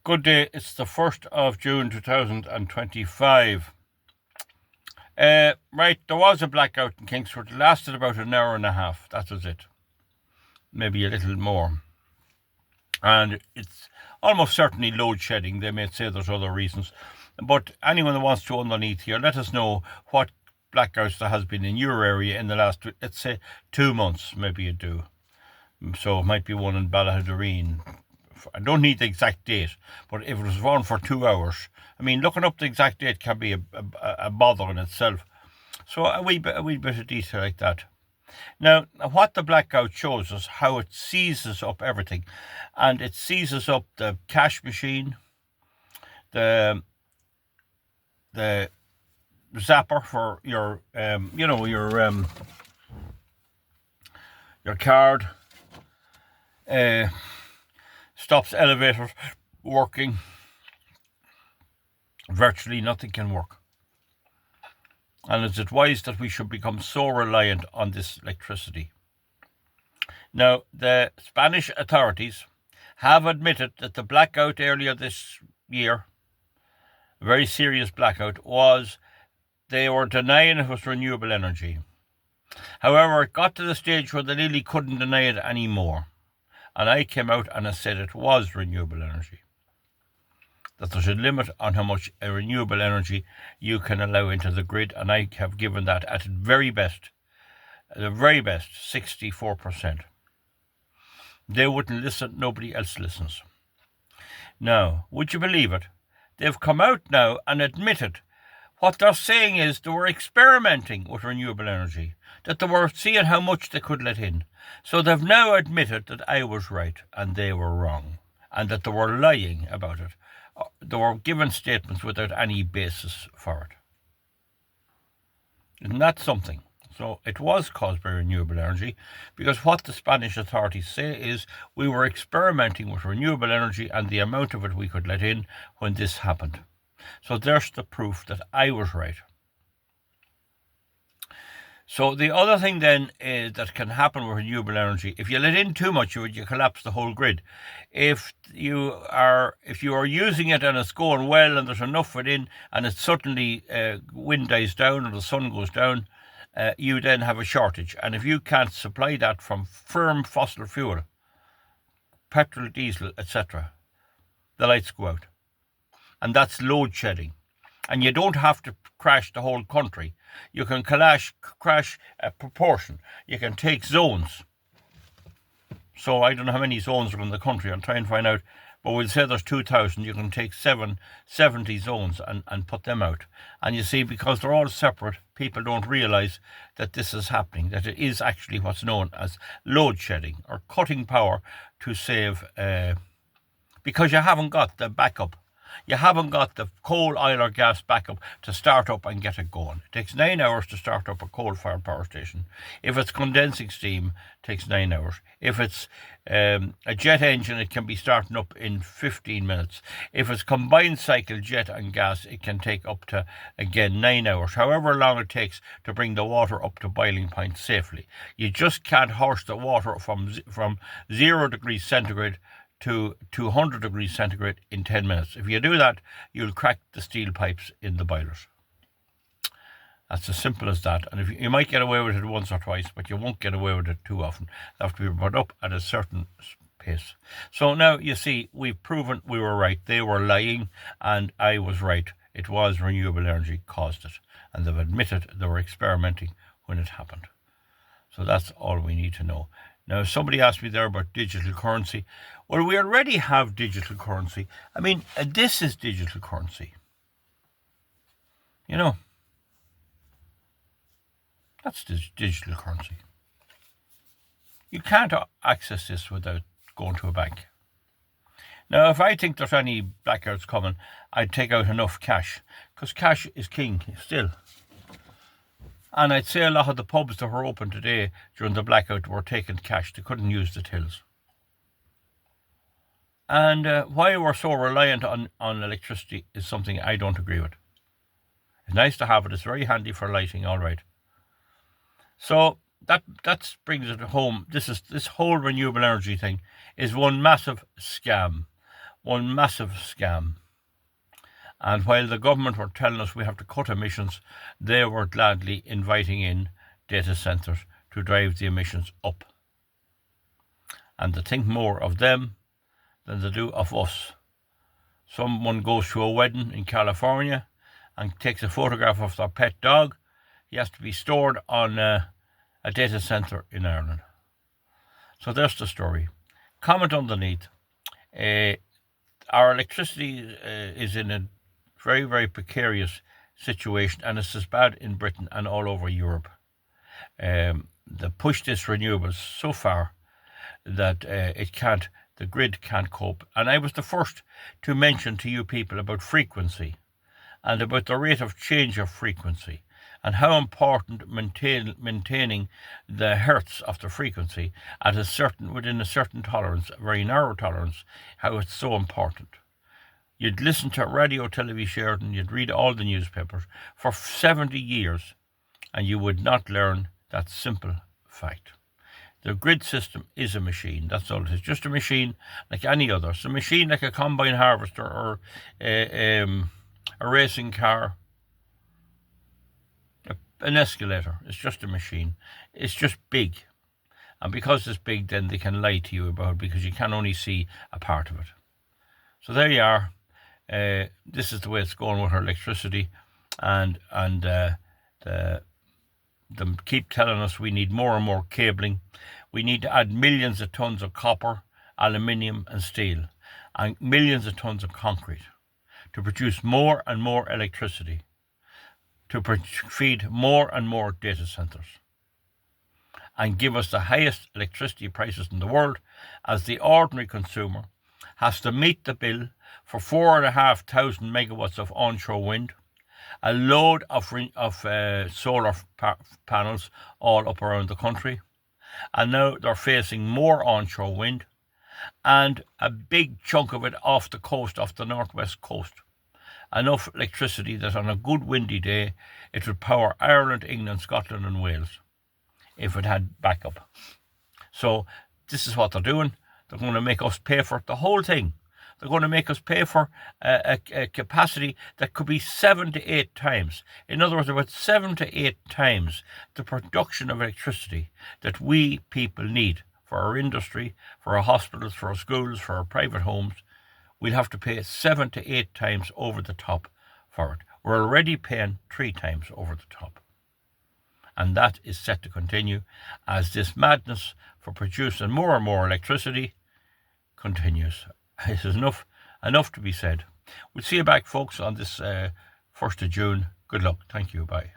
Good day, it's the 1st of June 2025. Right, there was a blackout in Kingsford. It lasted about an hour and a half. That was it. Maybe a little more. And it's almost certainly load shedding. They may say there's other reasons. But anyone that wants to underneath here, let us know what blackouts there has been in your area in the last, let's say, 2 months. Maybe you do. So it might be one in Ballahadureen. I don't need the exact date, but if it was on for 2 hours, I mean, looking up the exact date can be a bother in itself. So a wee bit of detail like that. Now, what the blackout shows us how it seizes up everything, and it seizes up the cash machine, the zapper for your your card. Stops elevators working. Virtually nothing can work. And is it wise that we should become so reliant on this electricity? Now, the Spanish authorities have admitted that the blackout earlier this year, a very serious blackout, they were denying it was renewable energy. However, it got to the stage where they really couldn't deny it anymore. And I came out and I said it was renewable energy. That there's a limit on how much renewable energy you can allow into the grid, and I have given that at the very best, 64%. They wouldn't listen, nobody else listens. Now, would you believe it? They've come out now and admitted what they're saying is they were experimenting with renewable energy, that they were seeing how much they could let in. So they've now admitted that I was right and they were wrong, and that they were lying about it. They were given statements without any basis for it. Isn't that something? So it was caused by renewable energy, because what the Spanish authorities say is we were experimenting with renewable energy and the amount of it we could let in when this happened. So there's the proof that I was right. So the other thing then is that can happen with renewable energy, if you let in too much of it, you collapse the whole grid. If you are using it and it's going well and there's enough of it in, and it suddenly wind dies down or the sun goes down, you then have a shortage. And if you can't supply that from firm fossil fuel, petrol, diesel, etc., the lights go out. And that's load shedding. And you don't have to crash the whole country. You can crash a proportion. You can take zones. So I don't know how many zones are in the country. I'll try and find out. But we'll say there's 2,000. You can take 70 zones and put them out. And you see, because they're all separate, people don't realise that this is happening, that it is actually what's known as load shedding, or cutting power to save, because you haven't got the backup. You haven't got the coal, oil or gas backup to start up and get it going. It takes 9 hours to start up a coal-fired power station. If it's condensing steam, it takes 9 hours. If it's a jet engine, it can be starting up in 15 minutes. If it's combined cycle jet and gas, it can take up to, again, 9 hours. However long it takes to bring the water up to boiling point safely. You just can't horse the water from 0 degrees centigrade to 200 degrees centigrade in 10 minutes. If you do that, you'll crack the steel pipes in the boilers. That's as simple as that. And you might get away with it once or twice, but you won't get away with it too often. They have to be brought up at a certain pace. So now you see, we've proven we were right. They were lying and I was right. It was renewable energy caused it. And they've admitted they were experimenting when it happened. So that's all we need to know. Now, somebody asked me there about digital currency. Well, we already have digital currency. I mean, this is digital currency. You know, that's digital currency. You can't access this without going to a bank. Now, if I think there's any blackouts coming, I'd take out enough cash, because cash is king still. And I'd say a lot of the pubs that were open today during the blackout were taking cash. They couldn't use the tills. And why we're so reliant on electricity is something I don't agree with. It's nice to have it. It's very handy for lighting, all right. So that brings it home. This whole renewable energy thing is one massive scam. one massive scam. And while the government were telling us we have to cut emissions, they were gladly inviting in data centres to drive the emissions up. And to think more of them than they do of us. Someone goes to a wedding in California and takes a photograph of their pet dog. He has to be stored on a data centre in Ireland. So there's the story. Comment underneath. Our electricity is in a very, very precarious situation, and it's as bad in Britain and all over Europe. They pushed this renewable so far that the grid can't cope. And I was the first to mention to you people about frequency and about the rate of change of frequency and how important maintaining the hertz of the frequency at within a certain tolerance, a very narrow tolerance, how it's so important. You'd listen to Radio Television Sheridan, you'd read all the newspapers for 70 years, and you would not learn that simple fact. The grid system is a machine, that's all it is, just a machine like any other. It's a machine like a combine harvester or a racing car, an escalator. It's just a machine. It's just big. And because it's big, then they can lie to you about it because you can only see a part of it. So there you are. This is the way it's going with our electricity. And they keep telling us we need more and more cabling. We need to add millions of tons of copper, aluminium and steel, and millions of tons of concrete to produce more and more electricity, to feed more and more data centres, and give us the highest electricity prices in the world, as the ordinary consumer has to meet the bill for 4,500 megawatts of onshore wind, a load of solar panels all up around the country, and now they're facing more onshore wind and a big chunk of it off the coast, off the northwest coast. Enough electricity that on a good windy day it would power Ireland, England, Scotland and Wales if it had backup. So this is what they're doing. They're going to make us pay for the whole thing. They're going to make us pay for a capacity that could be 7 to 8 times. In other words, about 7 to 8 times the production of electricity that we people need for our industry, for our hospitals, for our schools, for our private homes. We'll have to pay 7 to 8 times over the top for it. We're already paying 3 times over the top. And that is set to continue as this madness for producing more and more electricity continues. It is enough to be said. We'll see you back, folks, on this 1st of June. Good luck. Thank you. Bye.